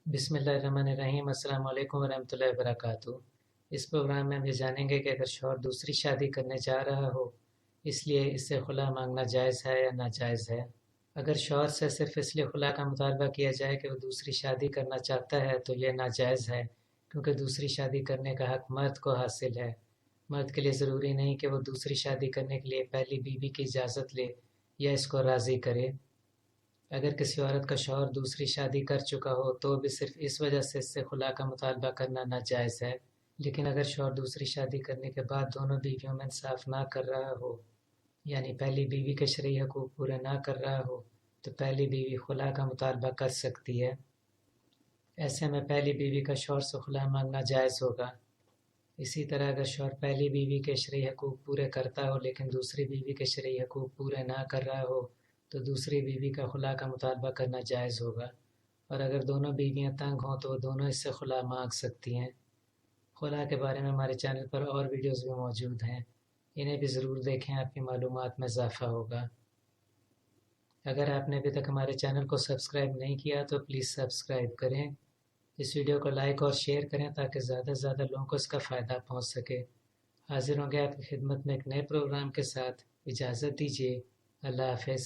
بسم اللہ الرحمن الرحیم۔ السلام علیکم ورحمۃ اللہ وبرکاتہ۔ اس پروگرام میں ہم یہ جانیں گے کہ اگر شوہر دوسری شادی کرنے جا رہا ہو اس لیے اس سے خلا مانگنا جائز ہے یا ناجائز ہے۔ اگر شوہر سے صرف اس لیے خلا کا مطالبہ کیا جائے کہ وہ دوسری شادی کرنا چاہتا ہے تو یہ ناجائز ہے، کیونکہ دوسری شادی کرنے کا حق مرد کو حاصل ہے۔ مرد کے لیے ضروری نہیں کہ وہ دوسری شادی کرنے کے لیے پہلی بیوی کی اجازت لے یا اس کو راضی کرے۔ اگر کسی عورت کا شوہر دوسری شادی کر چکا ہو تو بھی صرف اس وجہ سے اس سے خلا کا مطالبہ کرنا ناجائز ہے، لیکن اگر شوہر دوسری شادی کرنے کے بعد دونوں بیویوں میں انصاف نہ کر رہا ہو، یعنی پہلی بیوی کے شرعی حقوق پورے نہ کر رہا ہو، تو پہلی بیوی خلا کا مطالبہ کر سکتی ہے۔ ایسے میں پہلی بیوی کا شوہر سے خلا مانگنا جائز ہوگا۔ اسی طرح اگر شوہر پہلی بیوی کے شرعی حقوق پورے کرتا ہو لیکن دوسری بیوی کے شرعی حقوق پورے نہ کر رہا ہو تو دوسری بیوی کا خلا کا مطالبہ کرنا جائز ہوگا، اور اگر دونوں بیویاں تنگ ہوں تو وہ دونوں اس سے خلا مانگ سکتی ہیں۔ خلا کے بارے میں ہمارے چینل پر اور ویڈیوز بھی موجود ہیں، انہیں بھی ضرور دیکھیں، آپ کی معلومات میں اضافہ ہوگا۔ اگر آپ نے ابھی تک ہمارے چینل کو سبسکرائب نہیں کیا تو پلیز سبسکرائب کریں، اس ویڈیو کو لائک اور شیئر کریں تاکہ زیادہ سے زیادہ لوگوں کو اس کا فائدہ پہنچ سکے۔ حاضر ہوں گے آپ کی خدمت میں ایک نئے پروگرام کے ساتھ۔ اجازت دیجیے، اللہ حافظ۔